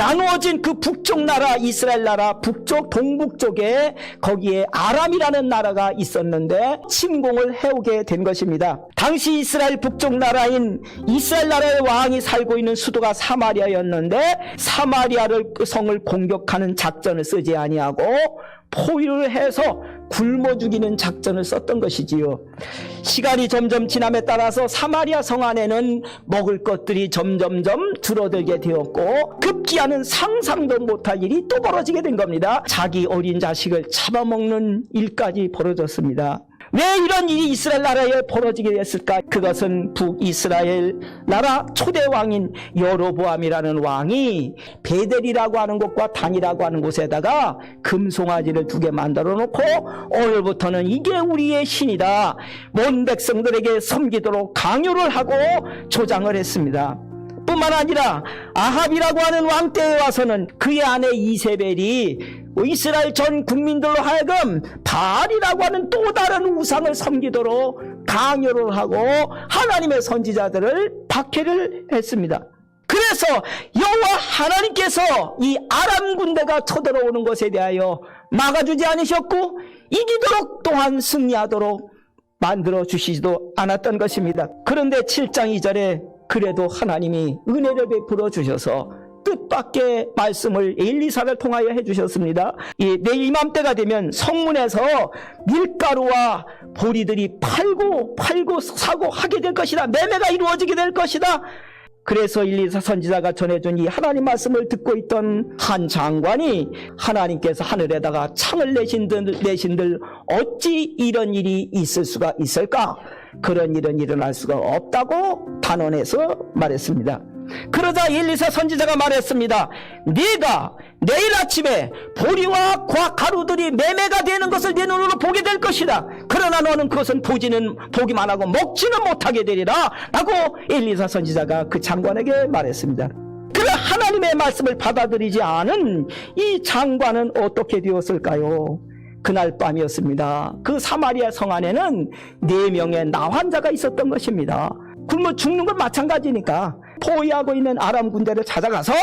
나누어진 그 북쪽 나라, 이스라엘 나라 북쪽 동북쪽에 거기에 아람이라는 나라가 있었는데 침공을 해오게 된 것입니다. 당시 이스라엘 북쪽 나라인 이스라엘 나라의 왕이 살고 있는 수도가 사마리아였는데 사마리아를 성을 공격하는 작전을 쓰지 아니하고 포위를 해서 굶어 죽이는 작전을 썼던 것이지요. 시간이 점점 지남에 따라서 사마리아 성 안에는 먹을 것들이 점점점 줄어들게 되었고 급기야는 상상도 못할 일이 또 벌어지게 된 겁니다. 자기 어린 자식을 잡아먹는 일까지 벌어졌습니다. 왜 이런 일이 이스라엘 나라에 벌어지게 됐을까? 그것은 북이스라엘 나라 초대 왕인 여로보암이라는 왕이 베델이라고 하는 곳과 단이라고 하는 곳에다가 금송아지를 2개 만들어 놓고 오늘부터는 이게 우리의 신이다, 온 백성들에게 섬기도록 강요를 하고 조장을 했습니다. 뿐만 아니라 아합이라고 하는 왕 때에 와서는 그의 아내 이세벨이 이스라엘 전 국민들로 하여금 바알이라고 하는 또 다른 우상을 섬기도록 강요를 하고 하나님의 선지자들을 박해를 했습니다. 그래서 여호와 하나님께서 이 아람 군대가 쳐들어오는 것에 대하여 막아주지 않으셨고 이기도록 또한 승리하도록 만들어 주시지도 않았던 것입니다. 그런데 7장 2절에 그래도 하나님이 은혜를 베풀어 주셔서 뜻밖의 말씀을 엘리사를 통하여 해주셨습니다. 내일 이맘때가 되면 성문에서 밀가루와 보리들이 팔고 사고 하게 될 것이다. 매매가 이루어지게 될 것이다. 그래서 엘리사 선지자가 전해준 이 하나님 말씀을 듣고 있던 한 장관이 하나님께서 하늘에다가 창을 내신들 어찌 이런 일이 있을 수가 있을까? 그런 일은 일어날 수가 없다고 단언해서 말했습니다. 그러자 엘리사 선지자가 말했습니다. 네가 내일 아침에 보리와 가루들이 매매가 되는 것을 네 눈으로 보게 될 것이다. 그러나 너는 그것은 보기만 하고 먹지는 못하게 되리라 라고 엘리사 선지자가 그 장관에게 말했습니다. 그러나 하나님의 말씀을 받아들이지 않은 이 장관은 어떻게 되었을까요? 그날 밤이었습니다. 그 사마리아 성 안에는 4명의 나환자가 있었던 것입니다. 굶어 죽는 건 마찬가지니까 포위하고 있는 아람 군대를 찾아가서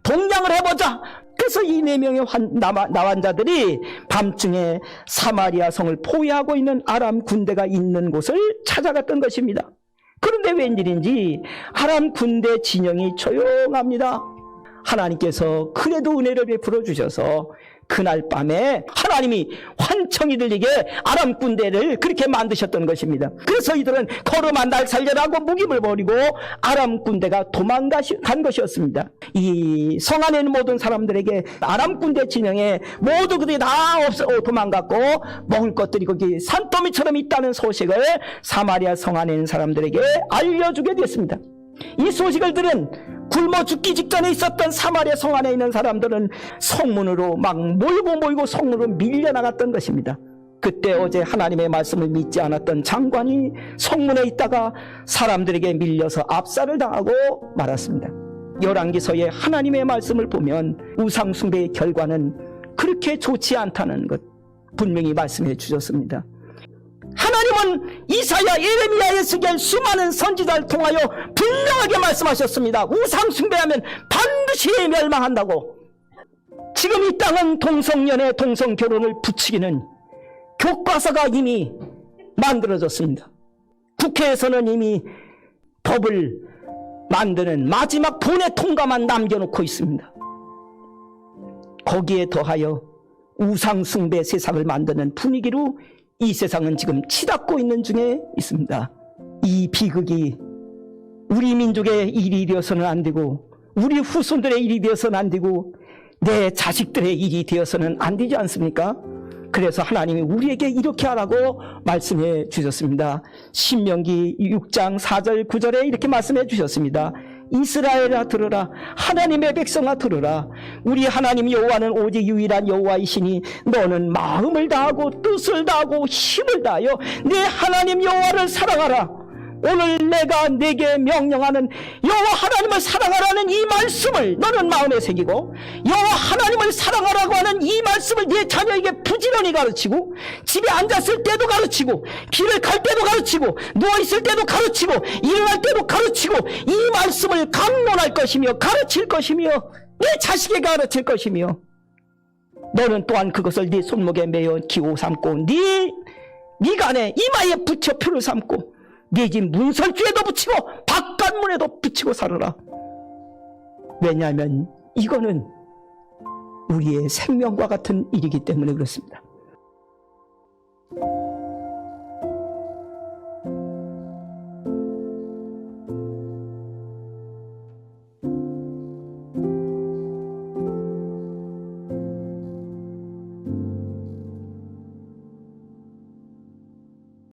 동냥을 해보자. 그래서 이 4명의 나환자들이 밤중에 사마리아 성을 포위하고 있는 아람 군대가 있는 곳을 찾아갔던 것입니다. 그런데 웬일인지 아람 군대 진영이 조용합니다. 하나님께서 그래도 은혜를 베풀어 주셔서 그날 밤에 하나님이 환청이 들리게 아람 군대를 그렇게 만드셨던 것입니다. 그래서 이들은 걸음한 날 살려라고 무기를 버리고 아람 군대가 도망간 것이었습니다. 이 성 안에 있는 모든 사람들에게 아람 군대 진영에 모두 그들이 다 도망갔고 먹을 것들이 거기 산더미처럼 있다는 소식을 사마리아 성 안에 있는 사람들에게 알려주게 됐습니다. 이 소식을 들은 굶어 죽기 직전에 있었던 사마리아 성 안에 있는 사람들은 성문으로 막 몰고 성문으로 밀려나갔던 것입니다. 그때 어제 하나님의 말씀을 믿지 않았던 장관이 성문에 있다가 사람들에게 밀려서 압살을 당하고 말았습니다. 열왕기서의 하나님의 말씀을 보면 우상 숭배의 결과는 그렇게 좋지 않다는 것 분명히 말씀해 주셨습니다. 하나님은 이사야, 예레미야, 에스겔 수많은 선지자를 통하여 분명하게 말씀하셨습니다. 우상 숭배하면 반드시 멸망한다고. 지금 이 땅은 동성연애, 동성결혼을 부추기는 교과서가 이미 만들어졌습니다. 국회에서는 이미 법을 만드는 마지막 본의 통과만 남겨놓고 있습니다. 거기에 더하여 우상 숭배 세상을 만드는 분위기로 이 세상은 지금 치닫고 있는 중에 있습니다. 이 비극이 우리 민족의 일이 되어서는 안 되고 우리 후손들의 일이 되어서는 안 되고 내 자식들의 일이 되어서는 안 되지 않습니까? 그래서 하나님이 우리에게 이렇게 하라고 말씀해 주셨습니다. 신명기 6장 4절 9절에 이렇게 말씀해 주셨습니다. 이스라엘아 들으라, 하나님의 백성아 들으라. 우리 하나님 여호와는 오직 유일한 여호와이시니 너는 마음을 다하고 뜻을 다하고 힘을 다하여 내 하나님 여호와를 사랑하라. 오늘 내가 내게 명령하는 여호와 하나님을 사랑하라는 이 말씀을 너는 마음에 새기고 여호와 하나님을 사랑하라고 하는 이 말씀을 네 자녀에게 부지런히 가르치고 집에 앉았을 때도 가르치고 길을 갈 때도 가르치고 누워있을 때도 가르치고 일어날 때도 가르치고 이 말씀을 강론할 것이며 가르칠 것이며 네 자식에게 가르칠 것이며 너는 또한 그것을 네 손목에 매어 기호 삼고 네 간에 이마에 붙여 표를 삼고 네 집 문설주에도 붙이고 바깥문에도 붙이고 살아라. 왜냐하면 이거는 우리의 생명과 같은 일이기 때문에 그렇습니다.